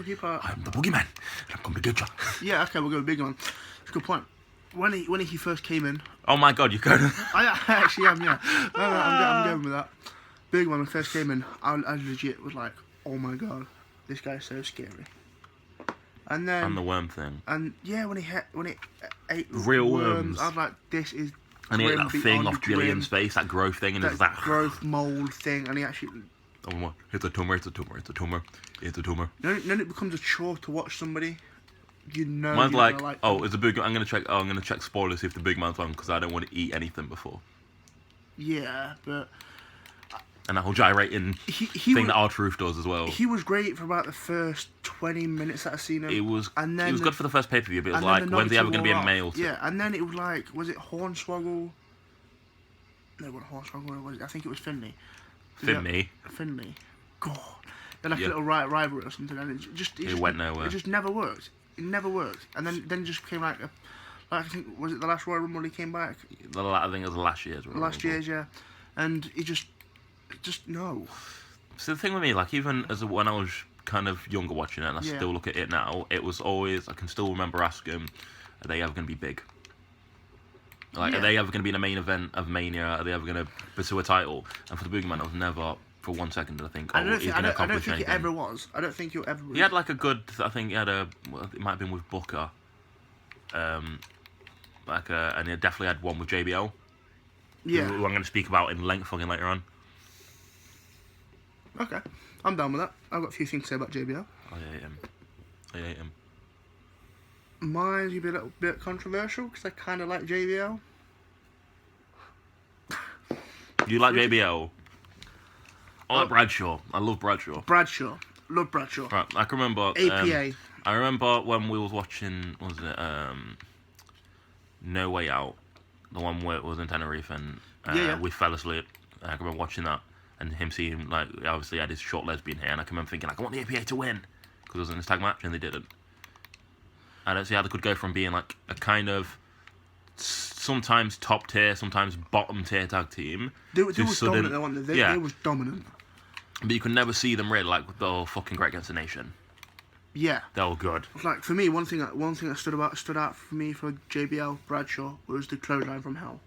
people. I'm the boogeyman, and I'm coming to get you. Yeah, okay, we'll go big one. It's a good point. When he first came in, Oh my God, you're going. I actually am. Yeah, no, I'm going with that. Big one when he first came in, I legit was like, oh my God, this guy's so scary. And then And the worm thing. And yeah, when he ate Real worms, worms. I was like, this is. And he ate grim that thing beyond off Gillian's grim. face, that growth thing, and it was That that. growth mold thing, and he actually. Oh, it's a tumor, it's a tumor, it's a tumor, it's a tumor. Then it becomes a chore to watch somebody. You know. Mine's you're like, gonna like oh, it's a big. I'm gonna check spoilers, see if the big man's on, because I don't want to eat anything before. Yeah, but. And that whole gyrating He thing was, that R-Truth does as well. He was great for about the first 20 minutes that I seen him. It was and good for the first pay-per-view, but it was and like, then the when's he ever novelty going to be a wore male? off. Yeah, and then it was like, was it Hornswoggle? No, what Hornswoggle was it? I think it was Finley. Finley. Finley. God. They're like Yeah. a little rivalry or something, and it Went nowhere. It just never worked. It never worked. And then it just became like I think, was it the last Royal Rumble he came back? I think it was last year's. Last year's, yeah. And he just no. So the thing with me, like, even when I was kind of younger watching it, and I Yeah. still look at it now, it was always, I can still remember asking, are they ever going to be big? Like, Yeah. are they ever going to be in a main event of Mania? Are they ever going to pursue a title? And for the Boogeyman, I was never, for 1 second, did I think, I don't he's going to think accomplish it anything. ever was. I don't think he'll ever. He had like a good, I think he had it might have been with Booker. And he definitely had one with JBL. Yeah. Who I'm going to speak about in length fucking later on. Okay. I'm down with that. I've got a few things to say about JBL. I hate him. Mine's gonna be a little bit controversial because I kind of like JBL. You like JBL? I like Bradshaw. I love Bradshaw. Love Bradshaw. Right, I can remember. APA. I remember when we was watching. Was it No Way Out? The one where it was in Tenerife and Yeah. we fell asleep. I can remember watching that and him seeing like obviously he had his short lesbian hair, and I can remember thinking like I want the APA to win because it was in this tag match and they didn't. I don't see how they could go from being like a kind of sometimes top tier, sometimes bottom tier tag team. They was dominant. They was dominant. But you could never see them really like the whole fucking Great Against the Nation. Yeah. They were good. Like for me, one thing that stood out for me for JBL Bradshaw was the clothesline from hell.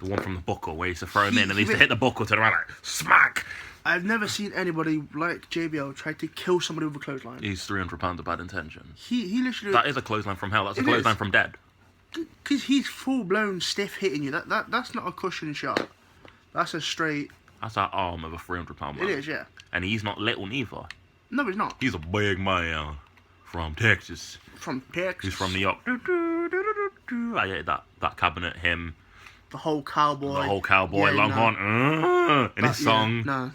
The one from the buckle where he used to throw him in and he used to hit the buckle to the right, like smack. I've never seen anybody like JBL try to kill somebody with a clothesline. He's 300 pounds of bad intentions. He literally. That is a clothesline from hell. That's a It clothesline is. from dead. Because he's full blown stiff hitting you. That's not a cushion shot. That's a straight. That's that arm of a 300-pound man. It is, yeah. And he's not little neither. No, he's not. He's a big man from Texas. From Texas. He's from New York. I hate that cabinet, him, The whole cowboy. Yeah, Longhorn, in his song. No,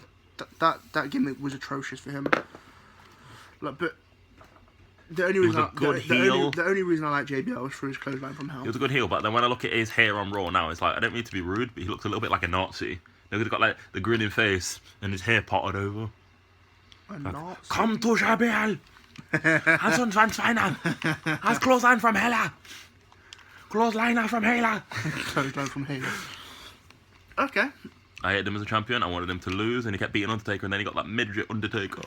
that gimmick was atrocious for him. Like, but the only reason the only reason I like JBL was for his clothesline from hell. He was a good heel, but then when I look at his hair on Raw now, it's like, I don't mean to be rude, but he looks a little bit like a Nazi. He's got like the grinning face and his hair potted over. Komm du JBL! Hast uns ein Schweiner! Hast Clothesline from Hella! Clothesliner from Hella! Clothesline from hell. Okay. I hated him as a champion. I wanted him to lose, and he kept beating Undertaker, and then he got that midget Undertaker.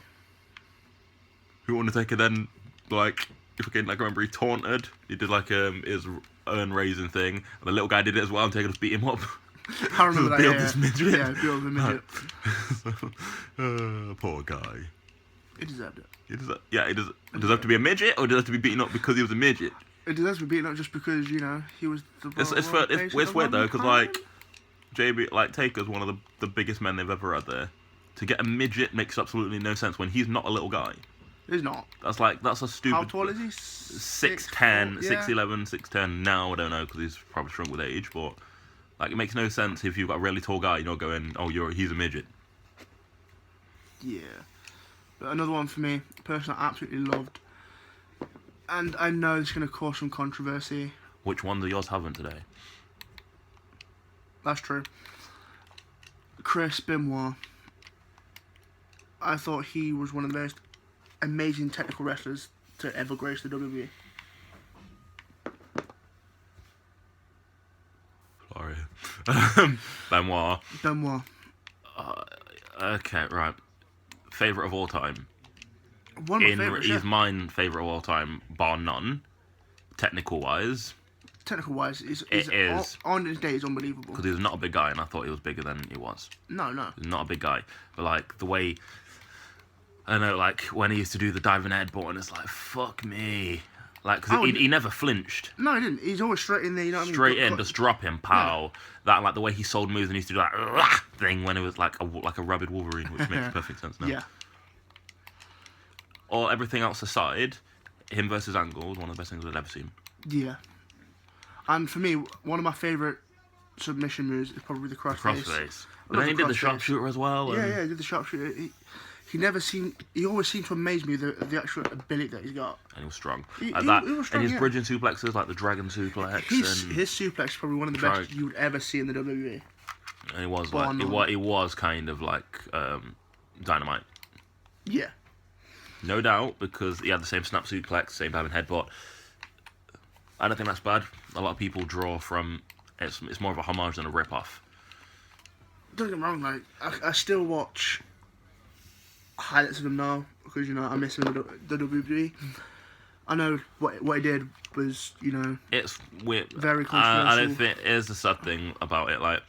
Who Undertaker then, like, if again, like, I remember he taunted. He did like his urn raising thing, and the little guy did it as well. Undertaker just beat him up. I remember that. Build this midget. Yeah, build the midget. Poor guy. He deserved it. He deserved to be a midget, or deserved to be beaten up because he was a midget. It deserves to be beaten up just because he was the. It's weird though, because like JB, like Taker's one of the biggest men they've ever had there. To get a midget makes absolutely no sense when he's not a little guy. He's not. That's a stupid. How tall is he? 6'10", 6'11", 6'10". Now I don't know because he's probably shrunk with age, but like it makes no sense if you've got a really tall guy, you're not going, oh, he's a midget. Yeah. But another one for me, a person I absolutely loved, and I know it's going to cause some controversy. Which ones are yours having today? That's true. Chris Benoit. I thought he was one of the most amazing technical wrestlers to ever grace the WWE. Sorry. Benoit. Benoit. Okay, right. Favorite of all time. One of my favourites, He's yeah. mine favourite of all time, bar none. Technical wise, Technical wise, it is. on his day is unbelievable. Because he was not a big guy, and I thought he was bigger than he was. No. He was not a big guy, but like the way, I know, like when he used to do the diving headbutt, and it's like fuck me, like because he never flinched. No, he didn't. He's always straight in there. You know what I mean? Straight in, just drop him, pow. Yeah. That like the way he sold moves and he used to do that thing when it was like a rabid Wolverine, which makes perfect sense now. Yeah. Or everything else aside, him versus Angle was one of the best things I've ever seen. Yeah. And for me, one of my favourite submission moves is probably the crossface. And then he did the sharpshooter as well. Yeah, he did the sharpshooter. He always seemed to amaze me the actual ability that he's got. And he was strong. He that. was strong, and his yeah. bridging suplexes, like the dragon suplex. His suplex is probably one of the best you would ever see in the WWE. And he was like, it was kind of like Dynamite. Yeah. No doubt, because he had the same snap suplex, same diving headbutt. I don't think that's bad. A lot of people draw from it's more of a homage than a rip-off. Don't get me wrong, like I still watch highlights of him now because I miss him in the WWE. I know what he did was it's weird. Very controversial. I don't think here's the sad thing about it. Like,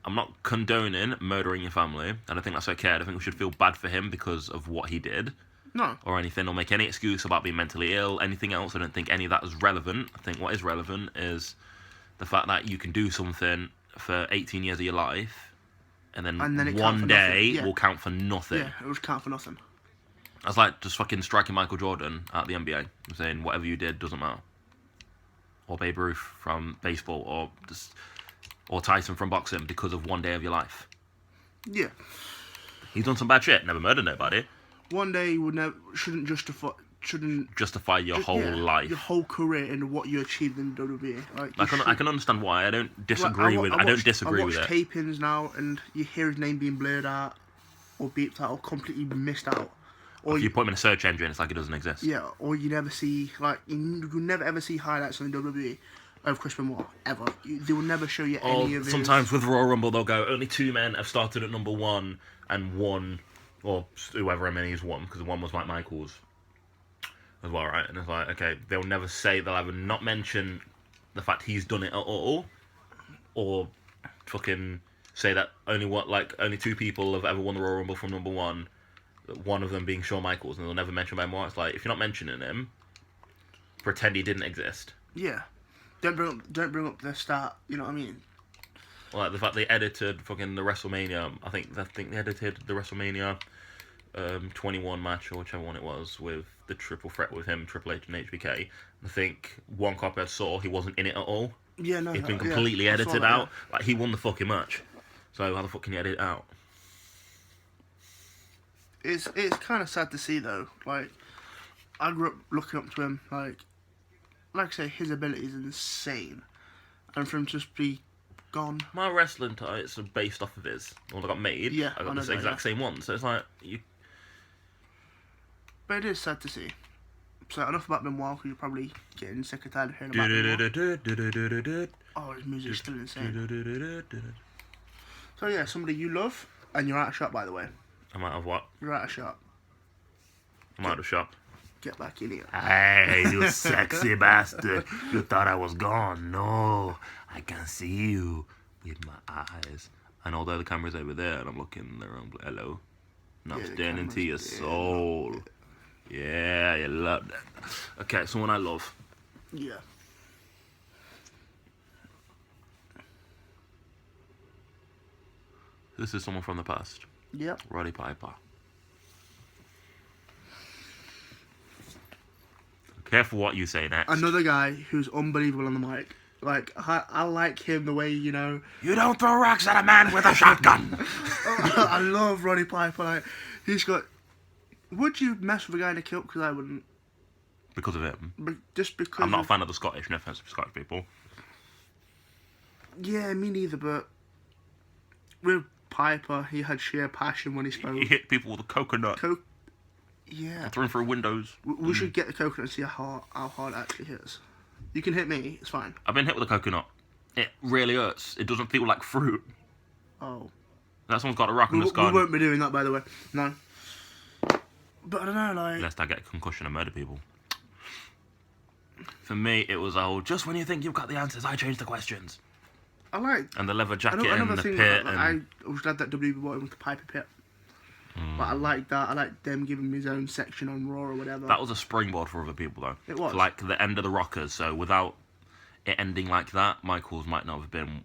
I'm not condoning murdering your family. I don't think that's okay. I don't think we should feel bad for him because of what he did. No. Or anything, or make any excuse about being mentally ill, anything else. I don't think any of that is relevant. I think what is relevant is the fact that you can do something for 18 years of your life, and then one day will count for nothing. Yeah, it will count for nothing. That's like just fucking striking Michael Jordan at the NBA and saying whatever you did doesn't matter. Or Babe Ruth from baseball, or Tyson from boxing because of one day of your life. Yeah. He's done some bad shit, never murdered nobody. One day shouldn't justify your whole life, your whole career, and what you achieved in WWE. Like, I can understand why. I don't disagree with. I don't disagree with it. I watch tapings now, and you hear his name being blurred out, or beeped out, or completely missed out. Or if you put him in a search engine, it's like it doesn't exist. Yeah, or you never see you never ever see highlights on the WWE of Chris Benoit ever. They will never show you any of his. Sometimes with Royal Rumble, they'll go only 2 men have started at number 1 and one. Or whoever he's won, because one was Mike Michaels as well, right? And it's like, okay, they'll never say, they'll either not mention the fact he's done it at all, or fucking say that only 2 people have ever won the Royal Rumble from number 1, one of them being Shawn Michaels, and they'll never mention Benoit. It's like, if you're not mentioning him, pretend he didn't exist. Yeah. Don't bring up the start, you know what I mean? Like the fact they edited fucking the WrestleMania, I think they edited the WrestleMania 21 match, or whichever one it was, with the triple threat with him, Triple H and HBK. I think one copy I saw, he wasn't in it at all. Yeah, no. It's been completely edited out. Like, he won the fucking match. So how the fuck can you edit it out? It's kind of sad to see, though. Like, I grew up looking up to him. Like I say, his ability is insane. And for him to just be gone. My wrestling tights are based off of his. The one that got made. Yeah, I got the exact same one. So it's like, you... But it is sad to see. So enough about Benoit, because you're probably getting sick and tired of hearing about Benoit. Oh, his music's still insane. So yeah, somebody you love, and you're out of shot, by the way. I'm out of what? You're out of shot. I'm out of shop. Get back in here. Hey, you sexy bastard. You thought I was gone. No, I can see you with my eyes. And although the camera's over there and I'm looking around, hello. Now I'm staring into your soul. Yeah, you love that. Okay, someone I love. Yeah. This is someone from the past. Yep. Roddy Piper. Careful what you say next. Another guy who's unbelievable on the mic. Like, I like him the way, You don't throw rocks at a man with a shotgun. I love Roddy Piper. Like, he's got... Would you mess with a guy in a kilt? Because I wouldn't. Because of him? Just because... I'm not a fan of the Scottish. No offense to Scottish people. Yeah, me neither, but... With Piper, he had sheer passion when he spoke. He hit people with a coconut. Yeah. And threw him through windows. We should get the coconut and see how hard it actually hits. You can hit me, it's fine. I've been hit with a coconut. It really hurts. It doesn't feel like fruit. Oh. That someone's got a rock in the sky. We won't be doing that, by the way. No. But I don't know, like... Lest I get a concussion and murder people. For me, it was, just when you think you've got the answers, I change the questions. I like... And the leather jacket another in the thing, pit. Like, I was glad that WWE brought him with the Piper Pit. But I like that. I like them giving him his own section on Raw or whatever. That was a springboard for other people, though. It was. For, like, the end of the Rockers. So without it ending like that, Michaels might not have been...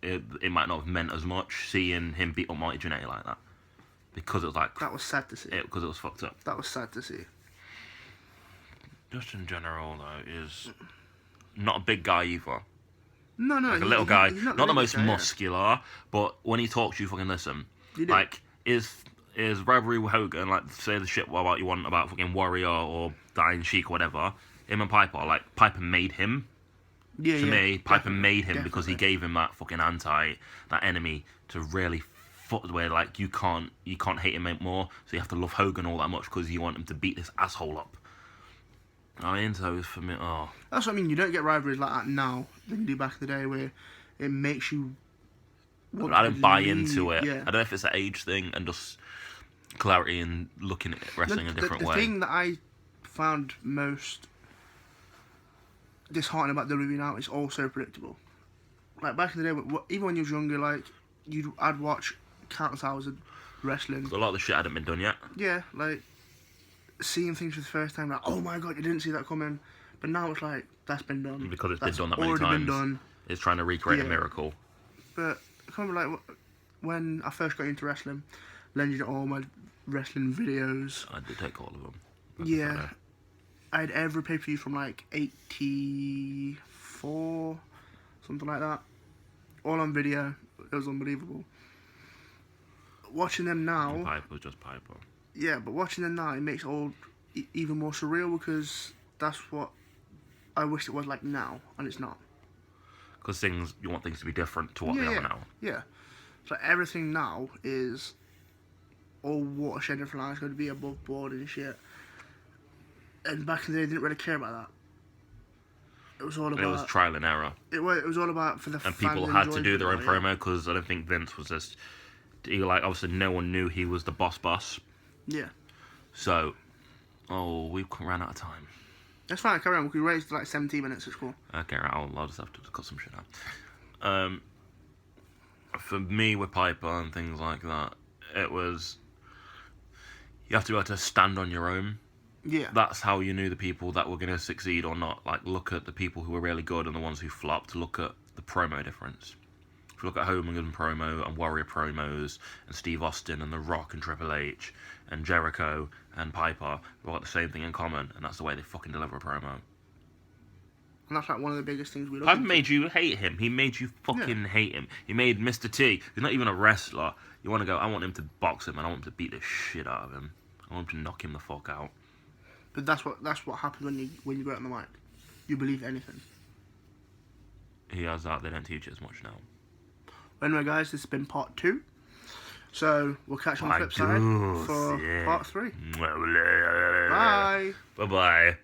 It might not have meant as much seeing him beat up Marty Jannetty like that. Because it was like... That was sad to see. Because it was fucked up. That was sad to see. Just in general, though, is not a big guy either. No, Like a little guy. He's Not the most muscular, but when he talks, you fucking listen. You do. Like, is rivalry with Hogan, like, say the shit about you want about fucking Warrior or Dying Sheik or whatever, him and Piper, like, Piper made him. Yeah, To me, Piper made him definitely. because he gave him that fucking that enemy to really where, like, you can't hate him more, so you have to love Hogan all that much because you want him to beat this asshole up. I mean, so for me, That's what I mean. You don't get rivalries like that now than you do back in the day, where it makes you. I don't buy leave. into it. Yeah. I don't know if it's an age thing and just clarity and looking at wrestling a different the way. thing that I found most disheartening about WWE now is all so predictable. Like back in the day, even when you was younger, like I'd watch countless hours of wrestling. A lot of the shit hadn't been done yet. Yeah, like seeing things for the first time, like, oh my god, you didn't see that coming. But now it's like, that's been done. Because it's That's been done that many already times. been done. It's trying to recreate a Yeah. miracle. But I can't remember, like, when I first got into wrestling, lending all my wrestling videos. I did take all of them. Yeah. I had every pay-per-view from, like, 84, something like that. All on video. It was unbelievable. Watching them now... Piper was just Piper. Yeah, but watching them now, it makes it all even more surreal because that's what I wish it was like now, and it's not. Because you want things to be different to what they are now. Yeah. So everything now is all watershed and flying. It's going to be above board and shit. And back in the day, they didn't really care about that. It was all about... It was trial and error. It was all about for the And fans people had to enjoying do their own football, promo because I don't think Vince was just... obviously no one knew he was the boss. Yeah. So, we've ran out of time. That's fine, carry on. We could raise to like 17 minutes, it's cool. Okay, I'll just have to cut some shit out. For me, with Piper and things like that, it was... You have to be able to stand on your own. Yeah. That's how you knew the people that were going to succeed or not. Like, look at the people who were really good and the ones who flopped. Look at the promo difference. If you look at Hogan promo and Warrior promos and Steve Austin and The Rock and Triple H and Jericho and Piper, they've got the same thing in common, and that's the way they fucking deliver a promo. And that's like one of the biggest things we look Piper into. made you hate him. He made you fucking hate him. He made Mr. T, who's not even a wrestler, you want to go, I want him to box him and I want him to beat the shit out of him. I want him to knock him the fuck out. But that's what happens when you go out on the mic. You believe anything. He has that, they don't teach it as much now. Anyway, guys, this has been part 2. So we'll catch you on the flip side for part 3. Bye. Bye-bye.